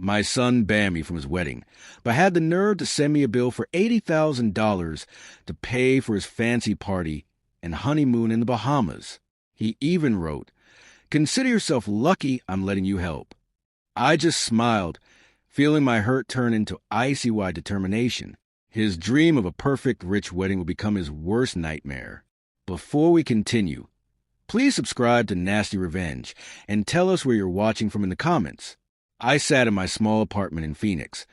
My son banned me from his wedding, but had the nerve to send me a bill for $80,000 to pay for his fancy party and honeymoon in the Bahamas. He even wrote, "Consider yourself lucky I'm letting you help." I just smiled, feeling my hurt turn into icy-white determination. His dream of a perfect rich wedding would become his worst nightmare. Before we continue, please subscribe to Nasty Revenge and tell us where you're watching from in the comments. I sat in my small apartment in Phoenix,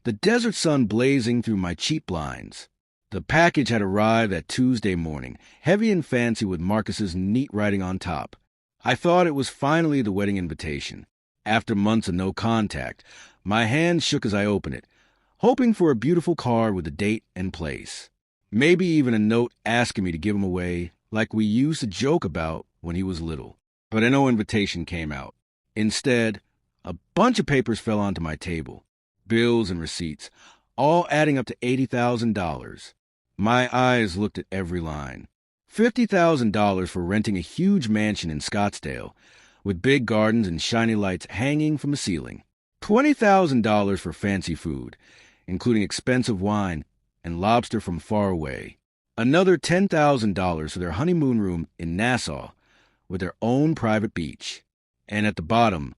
the desert sun blazing through my cheap blinds. The package had arrived that Tuesday morning, heavy and fancy with Marcus's neat writing on top. I thought it was finally the wedding invitation. After months of no contact, my hand shook as I opened it, hoping for a beautiful card with a date and place. Maybe even a note asking me to give him away like we used to joke about when he was little. But no invitation came out. Instead, a bunch of papers fell onto my table, bills and receipts, all adding up to $80,000. My eyes looked at every line. $50,000 for renting a huge mansion in Scottsdale, with big gardens and shiny lights hanging from the ceiling. $20,000 for fancy food, including expensive wine and lobster from far away. Another $10,000 for their honeymoon room in Nassau, with their own private beach. And at the bottom,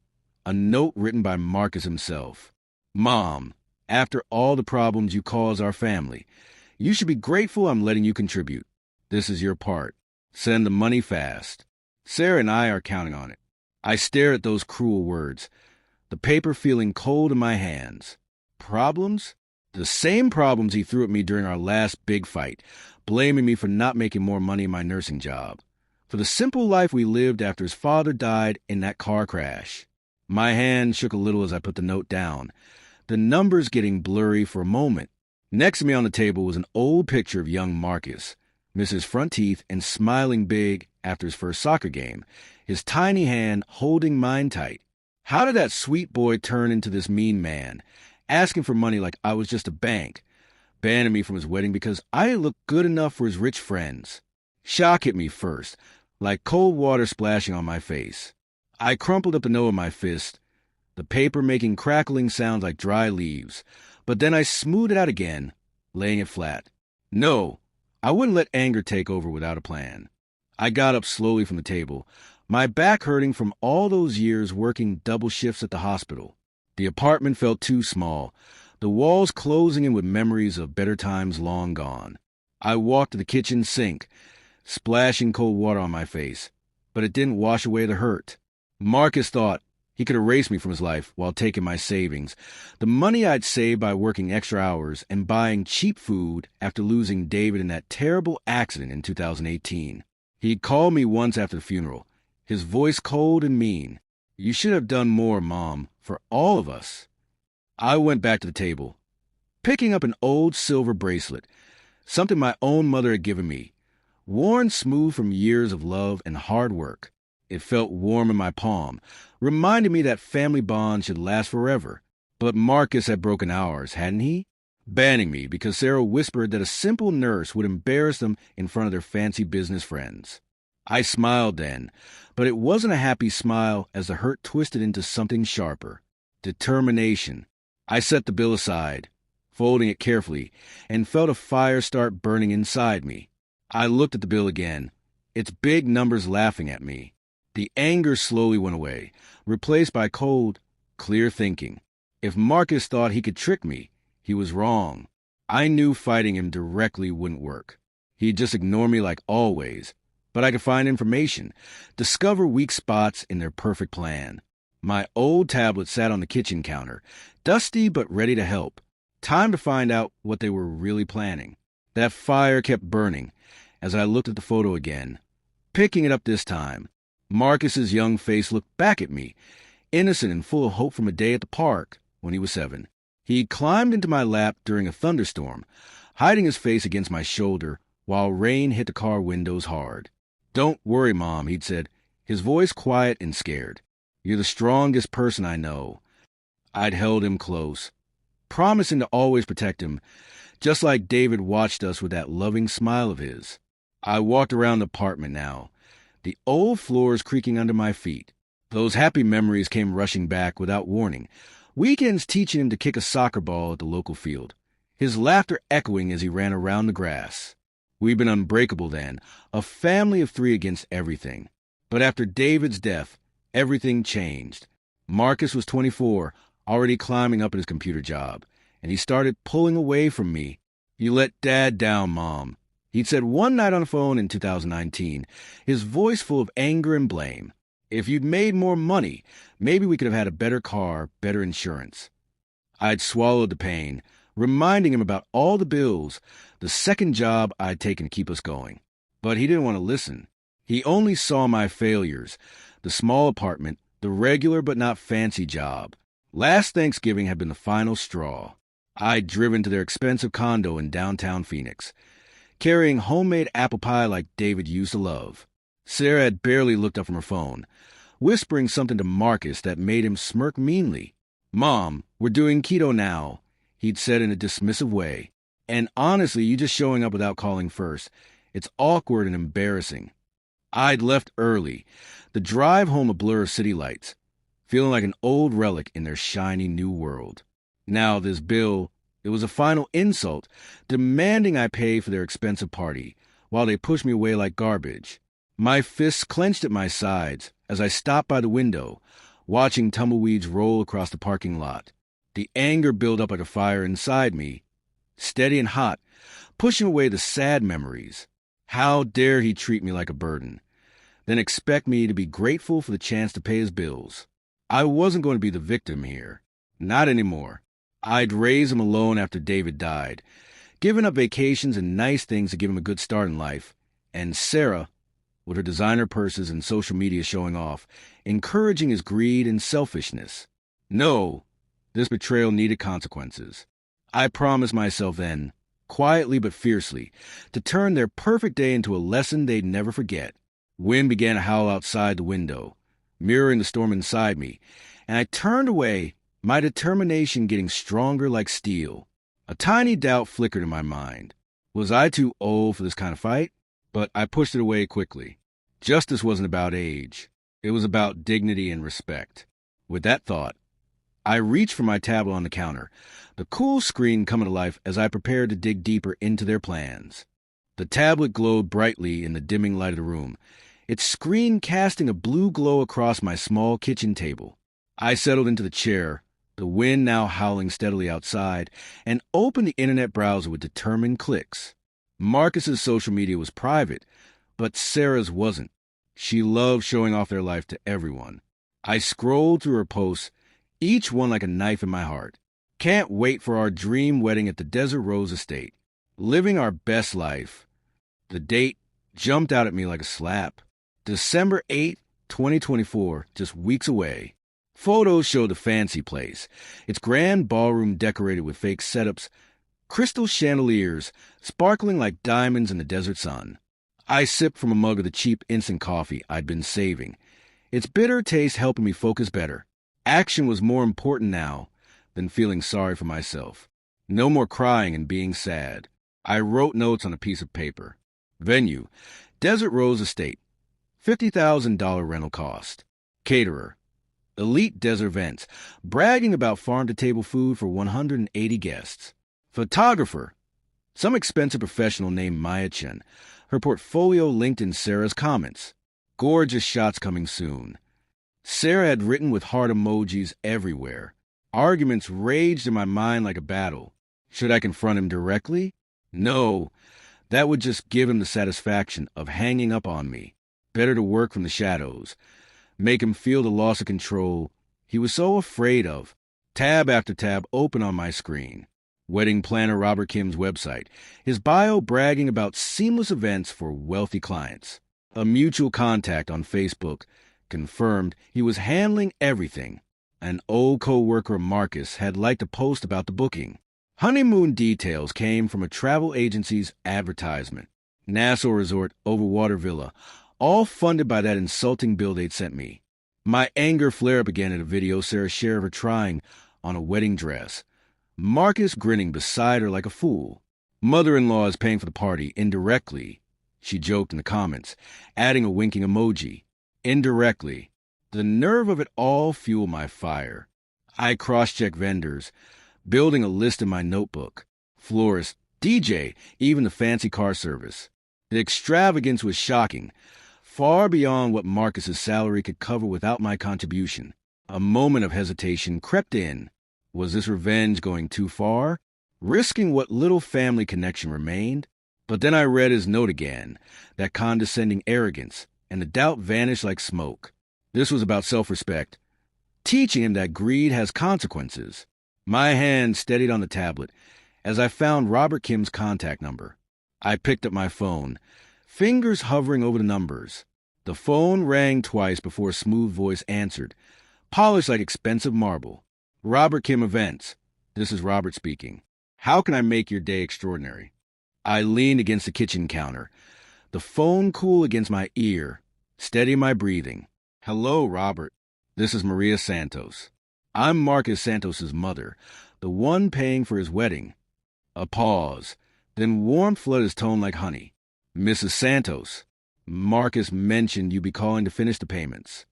a note written by Marcus himself. "Mom, after all the problems you cause our family, you should be grateful I'm letting you contribute. This is your part. Send the money fast. Sarah and I are counting on it." I stared at those cruel words, the paper feeling cold in my hands. Problems? The same problems he threw at me during our last big fight, blaming me for not making more money in my nursing job, for the simple life we lived after his father died in that car crash. My hand shook a little as I put the note down, the numbers getting blurry for a moment. Next to me on the table was an old picture of young Marcus, missing his front teeth and smiling big after his first soccer game, his tiny hand holding mine tight. How did that sweet boy turn into this mean man, asking for money like I was just a bank, banning me from his wedding because I didn't look good enough for his rich friends? Shock hit me first, like cold water splashing on my face. I crumpled up the note in my fist, the paper making crackling sounds like dry leaves, but then I smoothed it out again, laying it flat. No, I wouldn't let anger take over without a plan. I got up slowly from the table, my back hurting from all those years working double shifts at the hospital. The apartment felt too small, the walls closing in with memories of better times long gone. I walked to the kitchen sink, splashing cold water on my face, but it didn't wash away the hurt. Marcus thought he could erase me from his life while taking my savings, the money I'd saved by working extra hours and buying cheap food after losing David in that terrible accident in 2018. He called me once after the funeral, his voice cold and mean. "You should have done more, Mom, for all of us." I went back to the table, picking up an old silver bracelet, something my own mother had given me, worn smooth from years of love and hard work. It felt warm in my palm, reminding me that family bonds should last forever. But Marcus had broken ours, hadn't he? Banning me because Sarah whispered that a simple nurse would embarrass them in front of their fancy business friends. I smiled then, but it wasn't a happy smile as the hurt twisted into something sharper. Determination. I set the bill aside, folding it carefully, and felt a fire start burning inside me. I looked at the bill again, its big numbers laughing at me. The anger slowly went away, replaced by cold, clear thinking. If Marcus thought he could trick me, he was wrong. I knew fighting him directly wouldn't work. He'd just ignore me like always, but I could find information, discover weak spots in their perfect plan. My old tablet sat on the kitchen counter, dusty but ready to help. Time to find out what they were really planning. That fire kept burning as I looked at the photo again, picking it up this time. Marcus's young face looked back at me, innocent and full of hope from a day at the park when he was 7. He climbed into my lap during a thunderstorm, hiding his face against my shoulder while rain hit the car windows hard. "Don't worry, Mom," he'd said, his voice quiet and scared. "You're the strongest person I know." I'd held him close, promising to always protect him, just like David watched us with that loving smile of his. I walked around the apartment now, the old floors creaking under my feet. Those happy memories came rushing back without warning, weekends teaching him to kick a soccer ball at the local field, his laughter echoing as he ran around the grass. We'd been unbreakable then, a family of three against everything. But after David's death, everything changed. Marcus was 24, already climbing up at his computer job, and he started pulling away from me. "You let Dad down, Mom," he'd said one night on the phone in 2019, his voice full of anger and blame. "If you'd made more money, maybe we could have had a better car, better insurance." I'd swallowed the pain, reminding him about all the bills, the second job I'd taken to keep us going. But he didn't want to listen. He only saw my failures, the small apartment, the regular but not fancy job. Last Thanksgiving had been the final straw. I'd driven to their expensive condo in downtown Phoenix, carrying homemade apple pie like David used to love. Sarah had barely looked up from her phone, whispering something to Marcus that made him smirk meanly. "Mom, we're doing keto now," he'd said in a dismissive way. "And honestly, you just showing up without calling first. It's awkward and embarrassing." I'd left early, the drive home a blur of city lights, feeling like an old relic in their shiny new world. Now this bill, it was a final insult, demanding I pay for their expensive party, while they pushed me away like garbage. My fists clenched at my sides as I stopped by the window, watching tumbleweeds roll across the parking lot. The anger built up like a fire inside me, steady and hot, pushing away the sad memories. How dare he treat me like a burden, then expect me to be grateful for the chance to pay his bills. I wasn't going to be the victim here. Not anymore. I'd raised him alone after David died, given up vacations and nice things to give him a good start in life, and Sarah, with her designer purses and social media showing off, encouraging his greed and selfishness. No, this betrayal needed consequences. I promised myself then, quietly but fiercely, to turn their perfect day into a lesson they'd never forget. Wind began to howl outside the window, mirroring the storm inside me, and I turned away, my determination getting stronger like steel. A tiny doubt flickered in my mind. Was I too old for this kind of fight? But I pushed it away quickly. Justice wasn't about age. It was about dignity and respect. With that thought, I reached for my tablet on the counter, the cool screen coming to life as I prepared to dig deeper into their plans. The tablet glowed brightly in the dimming light of the room, its screen casting a blue glow across my small kitchen table. I settled into the chair, the wind now howling steadily outside, and opened the internet browser with determined clicks. Marcus's social media was private, but Sarah's wasn't. She loved showing off their life to everyone. I scrolled through her posts, each one like a knife in my heart. Can't wait for our dream wedding at the Desert Rose Estate. Living our best life. The date jumped out at me like a slap. December 8th, 2024, just weeks away. Photos showed the fancy place, its grand ballroom decorated with fake setups, crystal chandeliers sparkling like diamonds in the desert sun. I sipped from a mug of the cheap instant coffee I'd been saving, its bitter taste helping me focus better. Action was more important now than feeling sorry for myself. No more crying and being sad. I wrote notes on a piece of paper. Venue, Desert Rose Estate. $50,000 rental cost. Caterer, elite desert events, bragging about farm-to-table food for 180 guests. Photographer, some expensive professional named Maya Chen, her portfolio linked in Sarah's comments. Gorgeous shots coming soon. Sarah had written with heart emojis everywhere. Arguments raged in my mind like a battle. Should I confront him directly? No, that would just give him the satisfaction of hanging up on me. Better to work from the shadows, make him feel the loss of control he was so afraid of. Tab after tab open on my screen. Wedding planner Robert Kim's website, his bio bragging about seamless events for wealthy clients. A mutual contact on Facebook confirmed he was handling everything. An old co-worker, Marcus, had liked a post about the booking. Honeymoon details came from a travel agency's advertisement. Nassau Resort Overwater Villa, all funded by that insulting bill they'd sent me. My anger flared up again at a video Sarah shared of her trying on a wedding dress. Marcus grinning beside her like a fool. Mother-in-law is paying for the party indirectly, she joked in the comments, adding a winking emoji. Indirectly. The nerve of it all fueled my fire. I cross-checked vendors, building a list in my notebook. Florist, DJ, even the fancy car service. The extravagance was shocking, far beyond what Marcus's salary could cover without my contribution. A moment of hesitation crept in. Was this revenge going too far? Risking what little family connection remained? But then I read his note again, that condescending arrogance, and the doubt vanished like smoke. This was about self-respect, teaching him that greed has consequences. My hand steadied on the tablet as I found Robert Kim's contact number. I picked up my phone, fingers hovering over the numbers. The phone rang twice before a smooth voice answered, polished like expensive marble. Robert Kim Events. This is Robert speaking. How can I make your day extraordinary? I leaned against the kitchen counter, the phone cool against my ear, steadying my breathing. Hello, Robert. This is Maria Santos. I'm Marcus Santos's mother, the one paying for his wedding. A pause, then warmth flooded his tone like honey. Mrs. Santos, Marcus mentioned you'd be calling to finish the payments.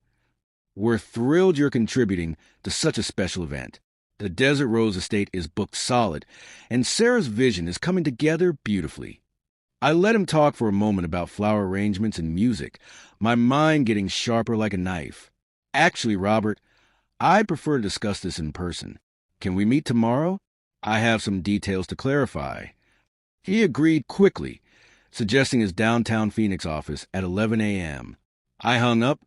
We're thrilled you're contributing to such a special event. The Desert Rose Estate is booked solid, and Sarah's vision is coming together beautifully. I let him talk for a moment about flower arrangements and music, my mind getting sharper like a knife. Actually, Robert, I prefer to discuss this in person. Can we meet tomorrow? I have some details to clarify. He agreed quickly, suggesting his downtown Phoenix office at 11 a.m. I hung up,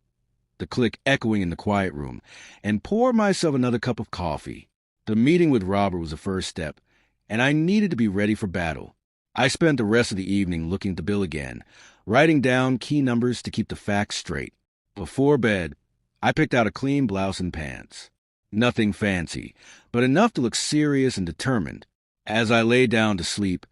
the click echoing in the quiet room, and poured myself another cup of coffee. The meeting with Robert was the first step, and I needed to be ready for battle. I spent the rest of the evening looking at the bill again, writing down key numbers to keep the facts straight. Before bed, I picked out a clean blouse and pants. Nothing fancy, but enough to look serious and determined. As I lay down to sleep,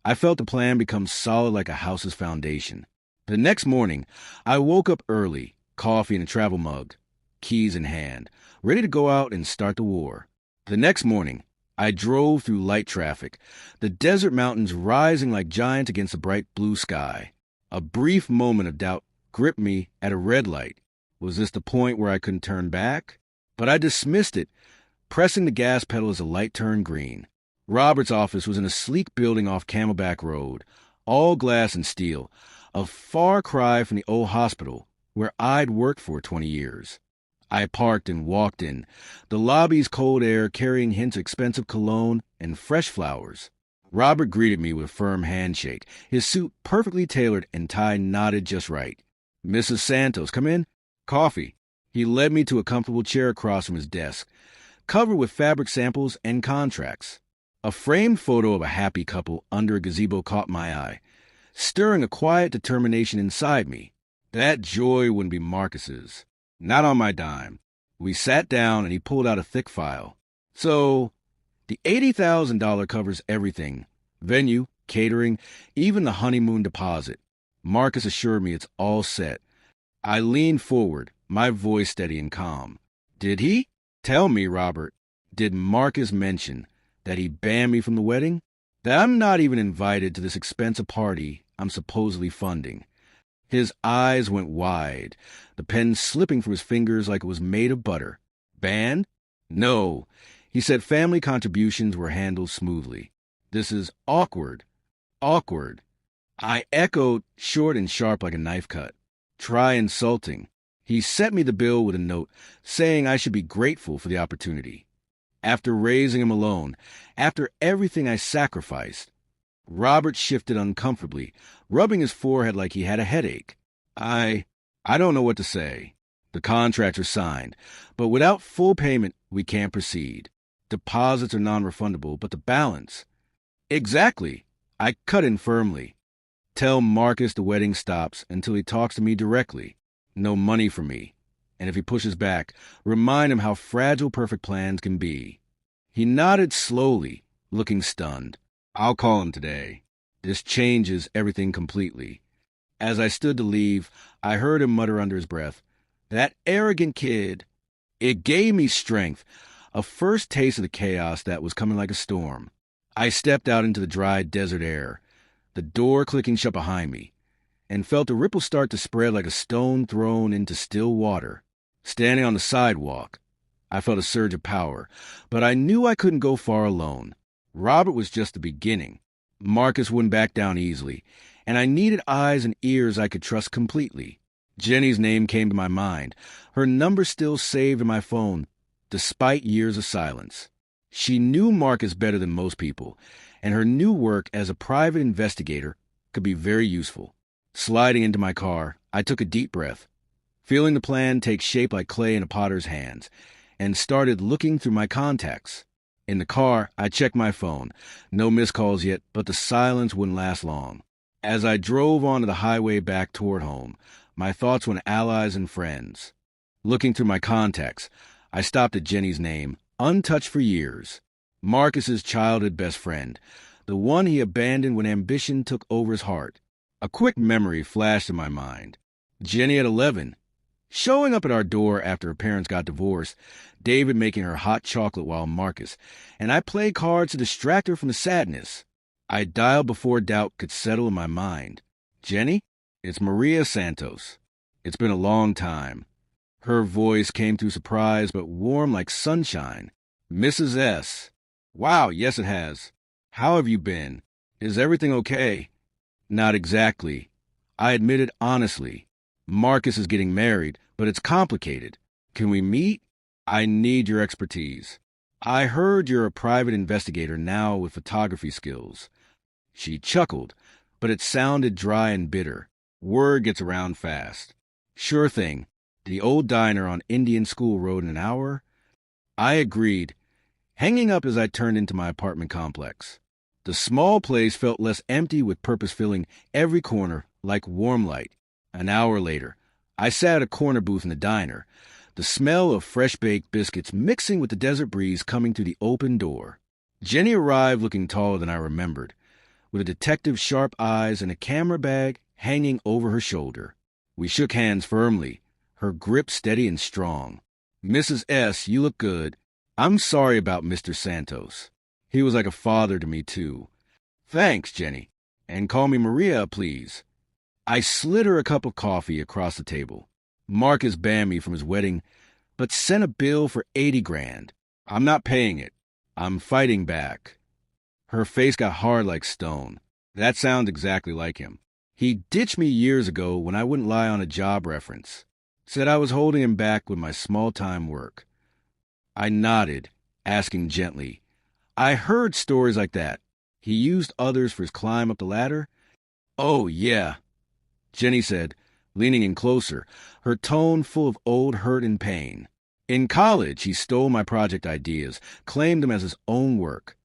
I felt the plan become solid like a house's foundation. The next morning, I woke up early, coffee in a travel mug, keys in hand, ready to go out and start the war. The next morning, I drove through light traffic, the desert mountains rising like giants against the bright blue sky. A brief moment of doubt gripped me at a red light. Was this the point where I couldn't turn back? But I dismissed it, pressing the gas pedal as the light turned green. Robert's office was in a sleek building off Camelback Road, all glass and steel, a far cry from the old hospital where I'd worked for 20 years. I parked and walked in, the lobby's cold air carrying hints of expensive cologne and fresh flowers. Robert greeted me with a firm handshake, his suit perfectly tailored and tie knotted just right. Mrs. Santos, come in. Coffee. He led me to a comfortable chair across from his desk, covered with fabric samples and contracts. A framed photo of a happy couple under a gazebo caught my eye, stirring a quiet determination inside me. That joy wouldn't be Marcus's. Not on my dime. We sat down and he pulled out a thick file. So, the $80,000 covers everything. Venue, catering, even the honeymoon deposit. Marcus assured me it's all set. I leaned forward, my voice steady and calm. Did he? Tell me, Robert, did Marcus mention that he banned me from the wedding? That I'm not even invited to this expensive party I'm supposedly funding? His eyes went wide, the pen slipping from his fingers like it was made of butter. Banned? No. He said family contributions were handled smoothly. This is awkward. Awkward. I echoed, short and sharp like a knife cut. Try insulting. He sent me the bill with a note saying I should be grateful for the opportunity. After raising him alone, after everything I sacrificed, Robert shifted uncomfortably, rubbing his forehead like he had a headache. I don't know what to say. The contracts are signed, but without full payment, we can't proceed. Deposits are non-refundable, but the balance... Exactly. I cut in firmly. Tell Marcus the wedding stops until he talks to me directly. No money for me. And if he pushes back, remind him how fragile perfect plans can be. He nodded slowly, looking stunned. I'll call him today. This changes everything completely. As I stood to leave, I heard him mutter under his breath, "That arrogant kid." It gave me strength, a first taste of the chaos that was coming like a storm. I stepped out into the dry desert air, the door clicking shut behind me, and felt the ripple start to spread like a stone thrown into still water. Standing on the sidewalk, I felt a surge of power, but I knew I couldn't go far alone. Robert was just the beginning. Marcus wouldn't back down easily, and I needed eyes and ears I could trust completely. Jenny's name came to my mind, her number still saved in my phone, despite years of silence. She knew Marcus better than most people, and her new work as a private investigator could be very useful. Sliding into my car, I took a deep breath, feeling the plan take shape like clay in a potter's hands, and started looking through my contacts. In the car, I checked my phone. No missed calls yet, but the silence wouldn't last long. As I drove onto the highway back toward home, my thoughts went allies and friends. Looking through my contacts, I stopped at Jenny's name, untouched for years. Marcus's childhood best friend, the one he abandoned when ambition took over his heart. A quick memory flashed in my mind. Jenny at 11, showing up at our door after her parents got divorced, David making her hot chocolate while Marcus, and I played cards to distract her from the sadness. I dialed before doubt could settle in my mind. Jenny? It's Maria Santos. It's been a long time. Her voice came through surprise but warm like sunshine. Mrs. S. Wow, yes it has. How have you been? Is everything okay? Not exactly. I admitted honestly. Marcus is getting married, but it's complicated. Can we meet? I need your expertise. I heard you're a private investigator now with photography skills. She chuckled, but it sounded dry and bitter. Word gets around fast. Sure thing. The old diner on Indian School Road in an hour? I agreed, hanging up as I turned into my apartment complex. The small place felt less empty with purpose filling every corner like warm light. An hour later, I sat at a corner booth in the diner, the smell of fresh-baked biscuits mixing with the desert breeze coming through the open door. Jenny arrived looking taller than I remembered, with a detective's sharp eyes and a camera bag hanging over her shoulder. We shook hands firmly, her grip steady and strong. Mrs. S., you look good. I'm sorry about Mr. Santos. He was like a father to me, too. Thanks, Jenny. And call me Maria, please. I slid her a cup of coffee across the table. Marcus banned me from his wedding, but sent a bill for $80,000. I'm not paying it. I'm fighting back. Her face got hard like stone. That sounds exactly like him. He ditched me years ago when I wouldn't lie on a job reference. Said I was holding him back with my small-time work. I nodded, asking gently, I heard stories like that. He used others for his climb up the ladder? Oh, yeah, Jenny said, leaning in closer, her tone full of old hurt and pain. In college, he stole my project ideas, claimed them as his own work.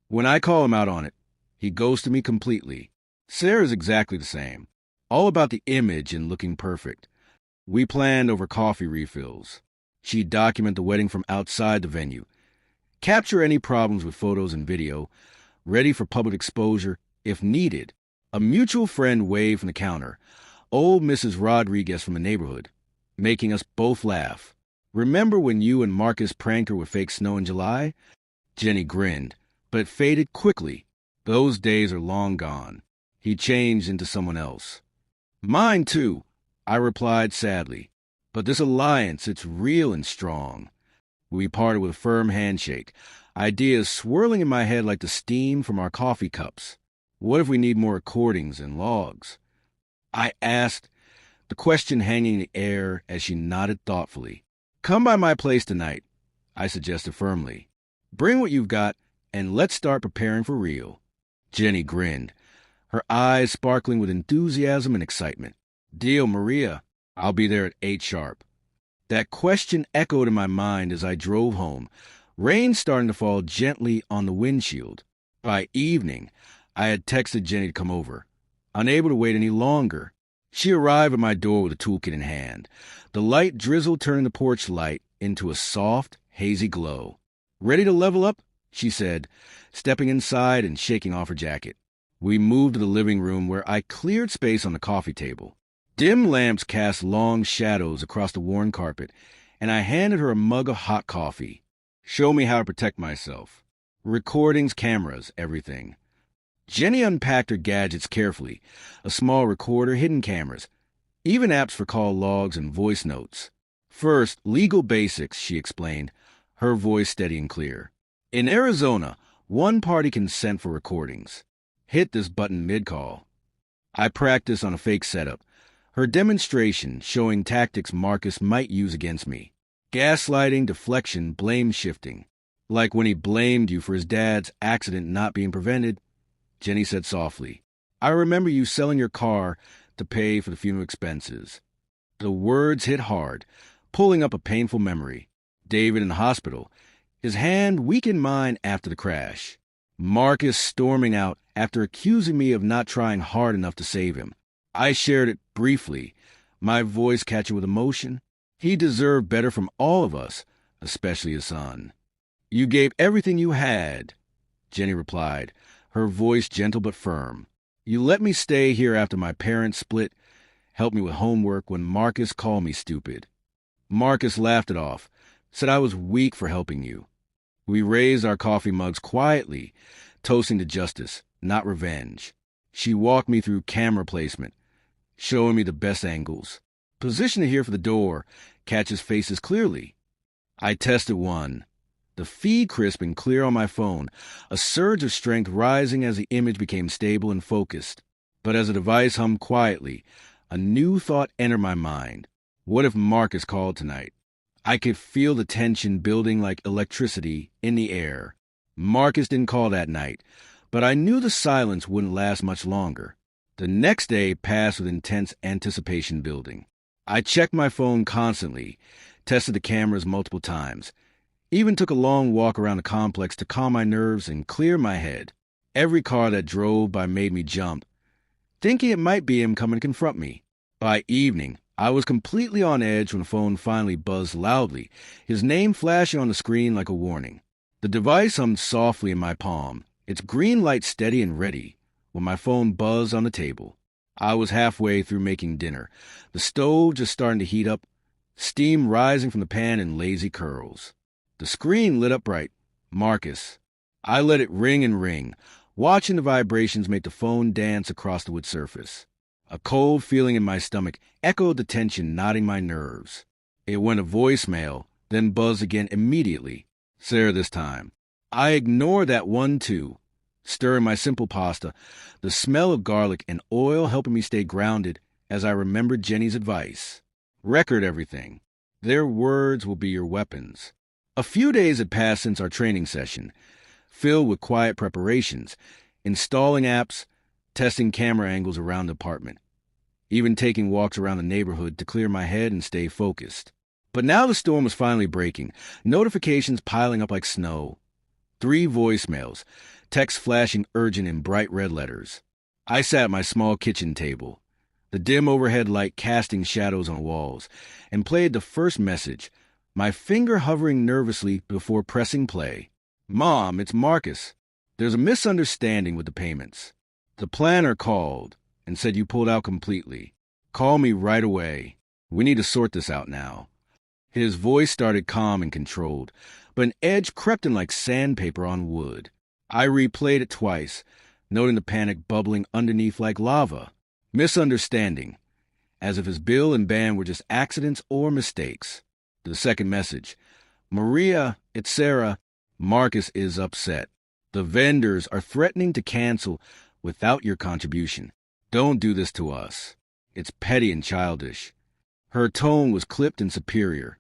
When I call him out on it, he ghosted me completely. Sarah's exactly the same. All about the image and looking perfect. We planned over coffee refills. She'd document the wedding from outside the venue, capture any problems with photos and video, ready for public exposure if needed. A mutual friend waved from the counter, old Mrs. Rodriguez from the neighborhood, making us both laugh. Remember when you and Marcus pranked her with fake snow in July? Jenny grinned, but it faded quickly. Those days are long gone. He changed into someone else. Mine, too, I replied sadly. But this alliance, it's real and strong. We parted with a firm handshake, ideas swirling in my head like the steam from our coffee cups. What if we need more recordings and logs? I asked, the question hanging in the air as she nodded thoughtfully. Come by my place tonight, I suggested firmly. Bring what you've got, and let's start preparing for real. Jenny grinned, her eyes sparkling with enthusiasm and excitement. Deal, Maria. I'll be there at 8 sharp. That question echoed in my mind as I drove home, rain starting to fall gently on the windshield. By evening, I had texted Jenny to come over, unable to wait any longer. She arrived at my door with a toolkit in hand, the light drizzle turning the porch light into a soft, hazy glow. Ready to level up? She said, stepping inside and shaking off her jacket. We moved to the living room where I cleared space on the coffee table. Dim lamps cast long shadows across the worn carpet, and I handed her a mug of hot coffee. Show me how to protect myself. Recordings, cameras, everything. Jenny unpacked her gadgets carefully, a small recorder, hidden cameras, even apps for call logs and voice notes. First, legal basics, she explained. her voice steady and clear. In Arizona, one party can send for recordings. Hit this button mid-call. I practiced on a fake setup, her demonstration showing tactics Marcus might use against me. Gaslighting, deflection, blame shifting. Like when he blamed you for his dad's accident not being prevented, Jenny said softly, I remember you selling your car to pay for the funeral expenses. The words hit hard, pulling up a painful memory. David in the hospital, his hand weakened mine after the crash. Marcus storming out after accusing me of not trying hard enough to save him. I shared it briefly, my voice catching with emotion. He deserved better from all of us, especially his son. You gave everything you had, Jenny replied, her voice gentle but firm. You let me stay here after my parents split, helped me with homework when Marcus called me stupid. Marcus laughed it off, said I was weak for helping you. We raised our coffee mugs quietly, toasting to justice, not revenge. She walked me through camera placement, showing me the best angles. Positioned here for the door, catches faces clearly. I tested one. The feed crisp and clear on my phone, a surge of strength rising as the image became stable and focused. But as the device hummed quietly, a new thought entered my mind. What if Marcus called tonight? I could feel the tension building like electricity in the air. Marcus didn't call that night, but I knew the silence wouldn't last much longer. The next day passed with intense anticipation building. I checked my phone constantly, tested the cameras multiple times, even took a long walk around the complex to calm my nerves and clear my head. Every car that drove by made me jump, thinking it might be him coming to confront me. By evening, I was completely on edge when the phone finally buzzed loudly, his name flashing on the screen like a warning. The device hummed softly in my palm, its green light steady and ready, when my phone buzzed on the table. I was halfway through making dinner, the stove just starting to heat up, steam rising from the pan in lazy curls. The screen lit up bright. Marcus. I let it ring and ring, watching the vibrations make the phone dance across the wood surface. A cold feeling in my stomach echoed the tension knotting my nerves. It went to voicemail, then buzzed again immediately. Sarah this time. I ignored that one too, stirring my simple pasta, the smell of garlic and oil helping me stay grounded as I remembered Jenny's advice. Record everything. Their words will be your weapons. A few days had passed since our training session, filled with quiet preparations, installing apps, testing camera angles around the apartment, even taking walks around the neighborhood to clear my head and stay focused. But now the storm was finally breaking, notifications piling up like snow. 3 voicemails, text flashing urgent in bright red letters. I sat at my small kitchen table, the dim overhead light casting shadows on walls, and played the first message, my finger hovering nervously before pressing play. Mom, it's Marcus. There's a misunderstanding with the payments. The planner called and said you pulled out completely. Call me right away. We need to sort this out now. His voice started calm and controlled, but an edge crept in like sandpaper on wood. I replayed it twice, noting the panic bubbling underneath like lava. Misunderstanding, as if his bill and ban were just accidents or mistakes. The second message. Maria, it's Sarah. Marcus is upset. The vendors are threatening to cancel without your contribution. Don't do this to us. It's petty and childish. Her tone was clipped and superior,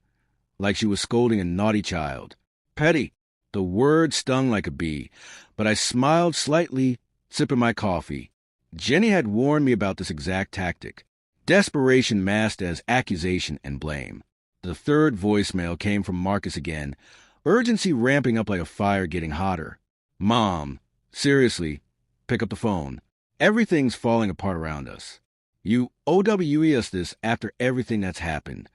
like she was scolding a naughty child. Petty. The word stung like a bee, but I smiled slightly, sipping my coffee. Jenny had warned me about this exact tactic. Desperation masked as accusation and blame. The third voicemail came from Marcus again, urgency ramping up like a fire getting hotter. Mom, seriously, pick up the phone. Everything's falling apart around us. You OWE us this after everything that's happened.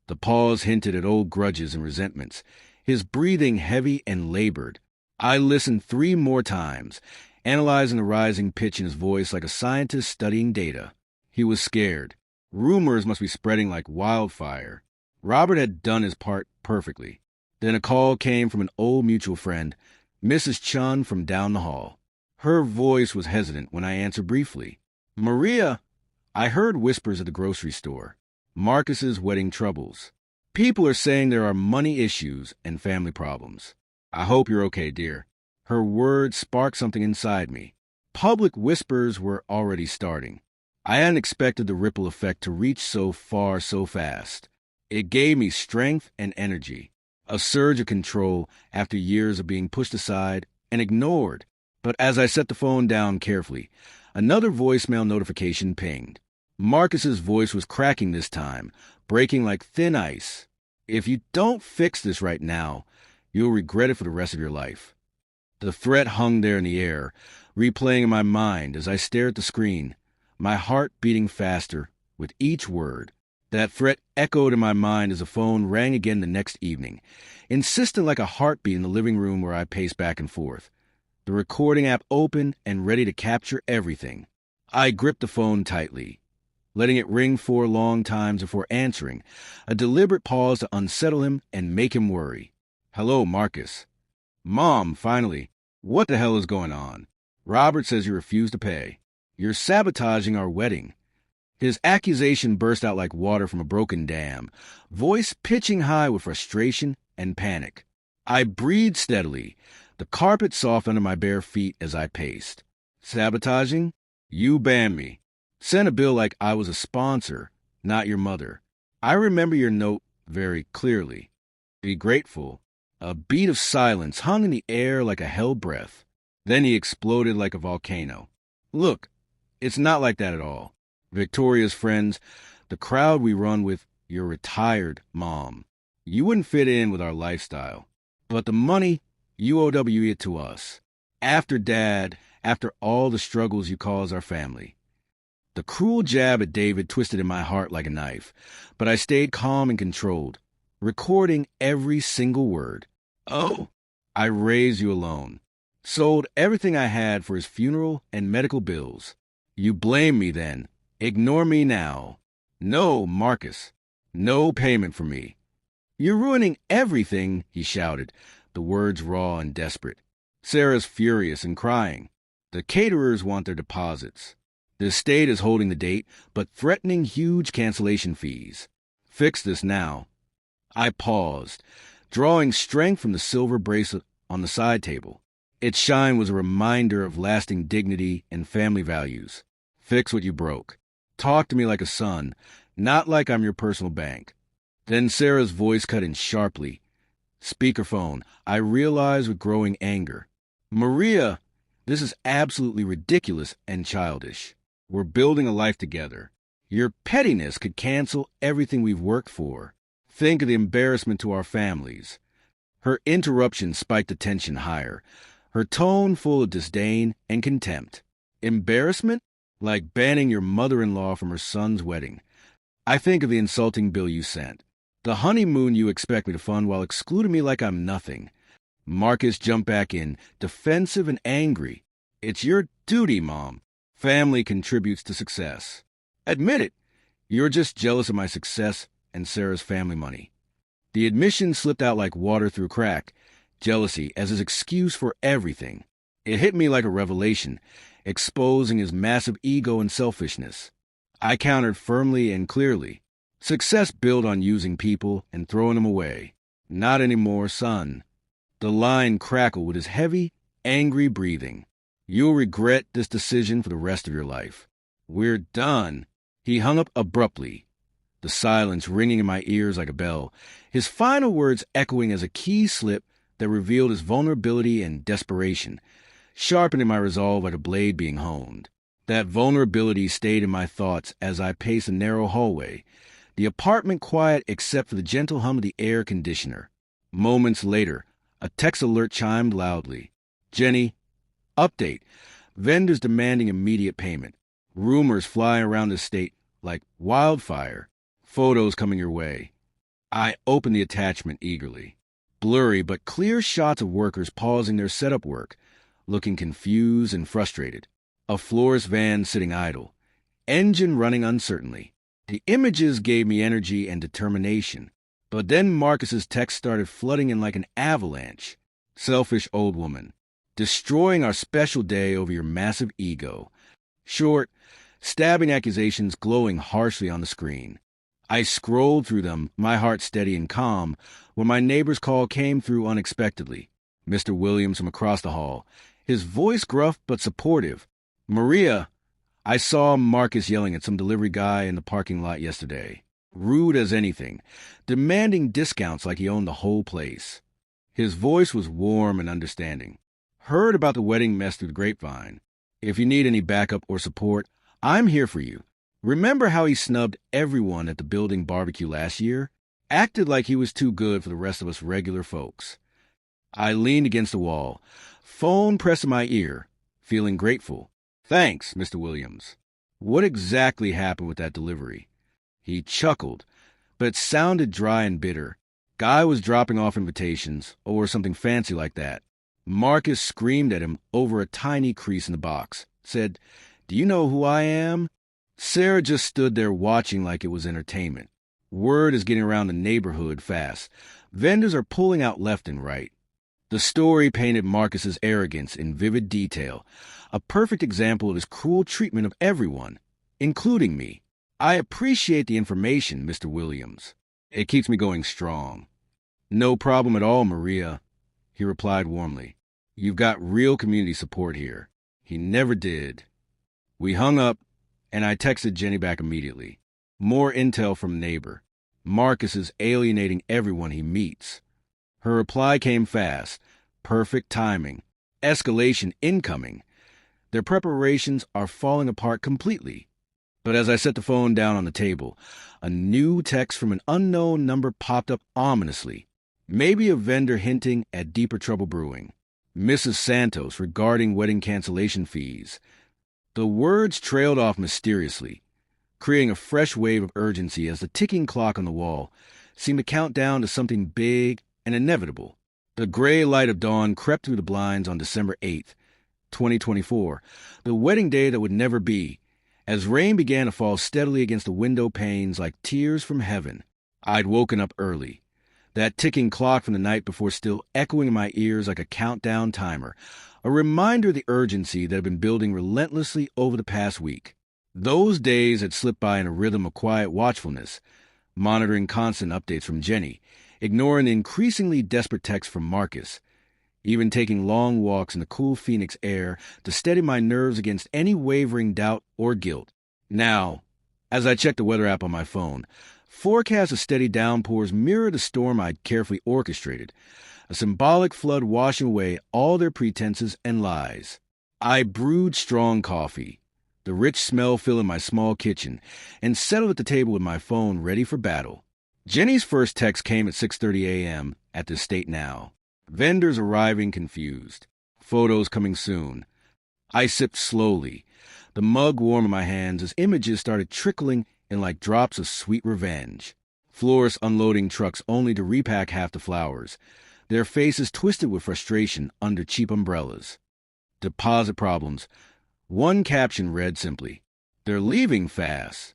The pause hinted at old grudges and resentments, his breathing heavy and labored. I listened 3 more times, analyzing the rising pitch in his voice like a scientist studying data. He was scared. Rumors must be spreading like wildfire. Robert had done his part perfectly. Then a call came from an old mutual friend, Mrs. Chun from down the hall. Her voice was hesitant when I answered briefly. Maria, I heard whispers at the grocery store. Marcus's wedding troubles. People are saying there are money issues and family problems. I hope you're okay, dear. Her words sparked something inside me. Public whispers were already starting. I hadn't expected the ripple effect to reach so far so fast. It gave me strength and energy, a surge of control after years of being pushed aside and ignored. But as I set the phone down carefully, another voicemail notification pinged. Marcus's voice was cracking this time, breaking like thin ice. If you don't fix this right now, you'll regret it for the rest of your life. The threat hung there in the air, replaying in my mind as I stared at the screen, my heart beating faster with each word. That threat echoed in my mind as the phone rang again the next evening, insistent like a heartbeat in the living room where I paced back and forth. The recording app open and ready to capture everything. I gripped the phone tightly, letting it ring 4 long times before answering, a deliberate pause to unsettle him and make him worry. Hello, Marcus. Mom, finally. What the hell is going on? Robert says you refuse to pay. You're sabotaging our wedding. His accusation burst out like water from a broken dam, voice pitching high with frustration and panic. I breathed steadily, the carpet soft under my bare feet as I paced. Sabotaging? You banned me. Sent a bill like I was a sponsor, not your mother. I remember your note very clearly. Be grateful. A beat of silence hung in the air like a held breath. Then he exploded like a volcano. Look, it's not like that at all. Victoria's friends, the crowd we run with, your retired mom. You wouldn't fit in with our lifestyle. But the money, you owe it to us. After Dad, after all the struggles you cause our family. The cruel jab at David twisted in my heart like a knife, but I stayed calm and controlled, recording every single word. Oh, I raised you alone. Sold everything I had for his funeral and medical bills. You blame me then. Ignore me now. No, Marcus. No payment for me. You're ruining everything, he shouted, the words raw and desperate. Sarah's furious and crying. The caterers want their deposits. The estate is holding the date, but threatening huge cancellation fees. Fix this now. I paused, drawing strength from the silver bracelet on the side table. Its shine was a reminder of lasting dignity and family values. Fix what you broke. Talk to me like a son, not like I'm your personal bank. Then Sarah's voice cut in sharply. Speakerphone, I realized with growing anger. Maria, this is absolutely ridiculous and childish. We're building a life together. Your pettiness could cancel everything we've worked for. Think of the embarrassment to our families. Her interruption spiked the tension higher, her tone full of disdain and contempt. Embarrassment? Like banning your mother-in-law from her son's wedding. I think of the insulting bill you sent. The honeymoon you expect me to fund while excluding me like I'm nothing. Marcus jumped back in, defensive and angry. It's your duty, Mom. Family contributes to success. Admit it. You're just jealous of my success and Sarah's family money. The admission slipped out like water through a crack. Jealousy as his excuse for everything. It hit me like a revelation, exposing his massive ego and selfishness. I countered firmly and clearly. Success built on using people and throwing them away. Not anymore, son. The line crackled with his heavy, angry breathing. You'll regret this decision for the rest of your life. We're done. He hung up abruptly, the silence ringing in my ears like a bell, his final words echoing as a key slip that revealed his vulnerability and desperation, sharpening my resolve like a blade being honed. That vulnerability stayed in my thoughts as I paced a narrow hallway, the apartment quiet except for the gentle hum of the air conditioner. Moments later, a text alert chimed loudly. Jenny, update. Vendors demanding immediate payment. Rumors flying around the state like wildfire. Photos coming your way. I opened the attachment eagerly. Blurry but clear shots of workers pausing their setup work, looking confused and frustrated. A florist van sitting idle. Engine running uncertainly. The images gave me energy and determination. But then Marcus's text started flooding in like an avalanche. Selfish old woman. Destroying our special day over your massive ego. Short, stabbing accusations glowing harshly on the screen. I scrolled through them, my heart steady and calm, when my neighbor's call came through unexpectedly. Mr. Williams from across the hall, his voice gruff but supportive. "Maria, I saw Marcus yelling at some delivery guy in the parking lot yesterday. Rude as anything, demanding discounts like he owned the whole place." His voice was warm and understanding. "Heard about the wedding mess through the grapevine. If you need any backup or support, I'm here for you. Remember how he snubbed everyone at the building barbecue last year? Acted like he was too good for the rest of us regular folks." I leaned against the wall, phone pressed to my ear, feeling grateful. "Thanks, Mr. Williams. What exactly happened with that delivery?" He chuckled, but it sounded dry and bitter. Guy was dropping off invitations, or something fancy like that. Marcus screamed at him over a tiny crease in the box. Said, "Do you know who I am?" Sarah just stood there watching like it was entertainment. Word is getting around the neighborhood fast. Vendors are pulling out left and right. The story painted Marcus's arrogance in vivid detail, a perfect example of his cruel treatment of everyone, including me. "I appreciate the information, Mr. Williams. It keeps me going strong." "No problem at all, Maria," he replied warmly. "You've got real community support here." He never did. We hung up, and I texted Jenny back immediately. More intel from neighbor. Marcus is alienating everyone he meets. Her reply came fast. Perfect timing. Escalation incoming. Their preparations are falling apart completely. But as I set the phone down on the table, a new text from an unknown number popped up ominously. Maybe a vendor hinting at deeper trouble brewing. Mrs. Santos regarding wedding cancellation fees. The words trailed off mysteriously, creating a fresh wave of urgency as the ticking clock on the wall seemed to count down to something big and inevitable. The gray light of dawn crept through the blinds on December 8th, 2024, the wedding day that would never be, as rain began to fall steadily against the window panes like tears from heaven. I'd woken up early, that ticking clock from the night before still echoing in my ears like a countdown timer, a reminder of the urgency that had been building relentlessly over the past week. Those days had slipped by in a rhythm of quiet watchfulness, monitoring constant updates from Jenny, ignoring the increasingly desperate texts from Marcus, even taking long walks in the cool Phoenix air to steady my nerves against any wavering doubt or guilt. Now, as I checked the weather app on my phone, forecasts of steady downpours mirrored the storm I'd carefully orchestrated, a symbolic flood washing away all their pretenses and lies. I brewed strong coffee, the rich smell filling my small kitchen, and settled at the table with my phone ready for battle. Jenny's first text came at 6:30 a.m. at the Estate Now. Vendors arriving confused. Photos coming soon. I sipped slowly, the mug warm in my hands as images started trickling in like drops of sweet revenge. Florists unloading trucks only to repack half the flowers, their faces twisted with frustration under cheap umbrellas. Deposit problems. One caption read simply, "They're leaving fast."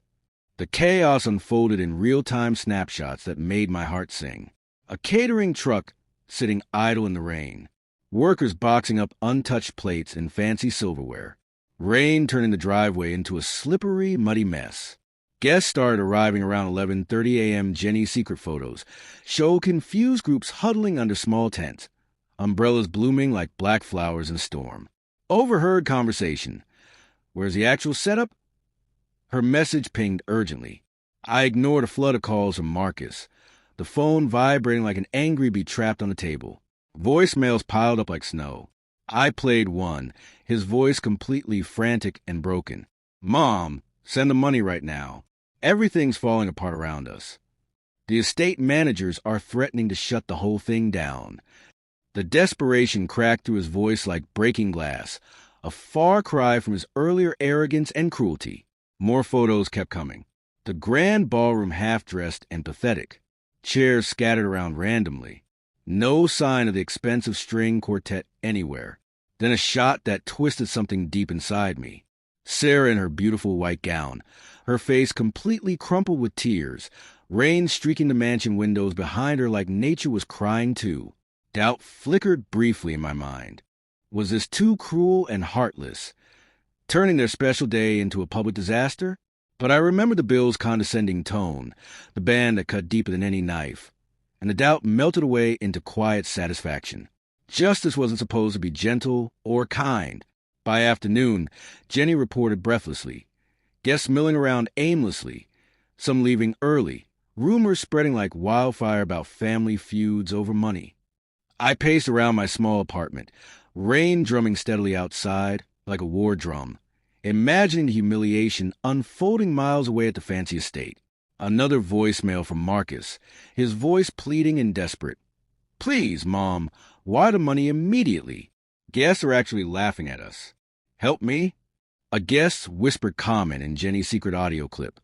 The chaos unfolded in real-time snapshots that made my heart sing. A catering truck sitting idle in the rain. Workers boxing up untouched plates and fancy silverware. Rain turning the driveway into a slippery, muddy mess. Guests started arriving around 11:30 a.m. Jenny's secret photos show confused groups huddling under small tents, umbrellas blooming like black flowers in a storm. Overheard conversation. Where's the actual setup? Her message pinged urgently. I ignored a flood of calls from Marcus, the phone vibrating like an angry bee trapped on the table. Voicemails piled up like snow. I played one, his voice completely frantic and broken. "Mom, send the money right now. Everything's falling apart around us. The estate managers are threatening to shut the whole thing down." The desperation cracked through his voice like breaking glass, a far cry from his earlier arrogance and cruelty. More photos kept coming. The grand ballroom half-dressed and pathetic. Chairs scattered around randomly. No sign of the expensive string quartet anywhere. Then a shot that twisted something deep inside me. Sarah in her beautiful white gown, her face completely crumpled with tears, rain streaking the mansion windows behind her like nature was crying too. Doubt flickered briefly in my mind. Was this too cruel and heartless, turning their special day into a public disaster? But I remember the Bill's condescending tone, the band that cut deeper than any knife, and the doubt melted away into quiet satisfaction. Justice wasn't supposed to be gentle or kind. By afternoon, Jenny reported breathlessly, guests milling around aimlessly, some leaving early, rumors spreading like wildfire about family feuds over money. I paced around my small apartment, rain drumming steadily outside like a war drum, imagining the humiliation unfolding miles away at the fancy estate. Another voicemail from Marcus, his voice pleading and desperate. "Please, Mom, wire the money immediately. Guests are actually laughing at us. Help me?" A guest's whispered comment in Jenny's secret audio clip.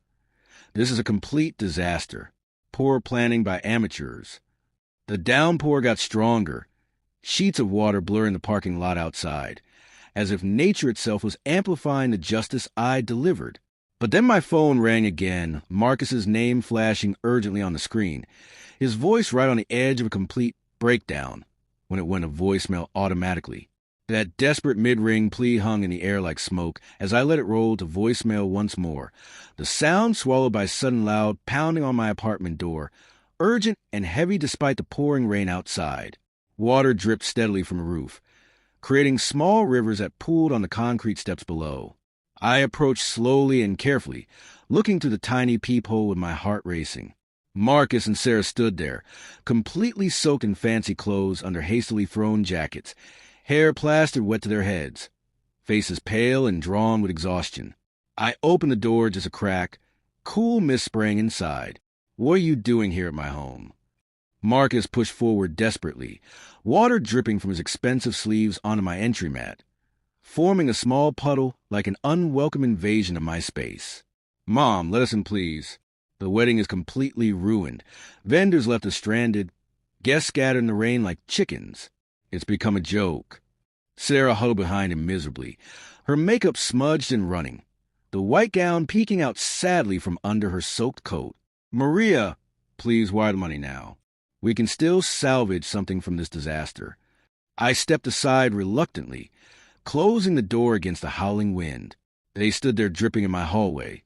"This is a complete disaster. Poor planning by amateurs." The downpour got stronger, sheets of water blurring the parking lot outside, as if nature itself was amplifying the justice I delivered. But then my phone rang again, Marcus's name flashing urgently on the screen, his voice right on the edge of a complete breakdown when it went to voicemail automatically. That desperate mid-ring plea hung in the air like smoke as I let it roll to voicemail once more, the sound swallowed by sudden loud pounding on my apartment door, urgent and heavy despite the pouring rain outside. Water dripped steadily from the roof, creating small rivers that pooled on the concrete steps below. I approached slowly and carefully, looking through the tiny peephole with my heart racing. Marcus and Sarah stood there, completely soaked in fancy clothes under hastily thrown jackets, hair plastered wet to their heads, faces pale and drawn with exhaustion. I opened the door just a crack. Cool mist sprang inside. "What are you doing here at my home?" Marcus pushed forward desperately, water dripping from his expensive sleeves onto my entry mat, forming a small puddle like an unwelcome invasion of my space. "Mom, let us in, please. The wedding is completely ruined. Vendors left us stranded. Guests scattered in the rain like chickens. It's become a joke." Sarah huddled behind him miserably, her makeup smudged and running, the white gown peeking out sadly from under her soaked coat. "Maria, please wire the money now. We can still salvage something from this disaster." I stepped aside reluctantly, closing the door against the howling wind. They stood there dripping in my hallway,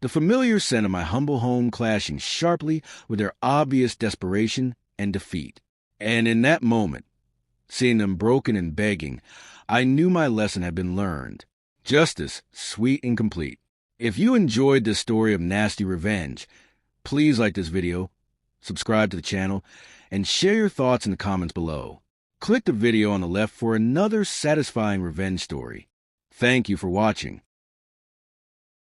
the familiar scent of my humble home clashing sharply with their obvious desperation and defeat. And in that moment, seeing them broken and begging, I knew my lesson had been learned. Justice, sweet and complete. If you enjoyed this story of nasty revenge, please like this video, subscribe to the channel, and share your thoughts in the comments below. Click the video on the left for another satisfying revenge story. Thank you for watching.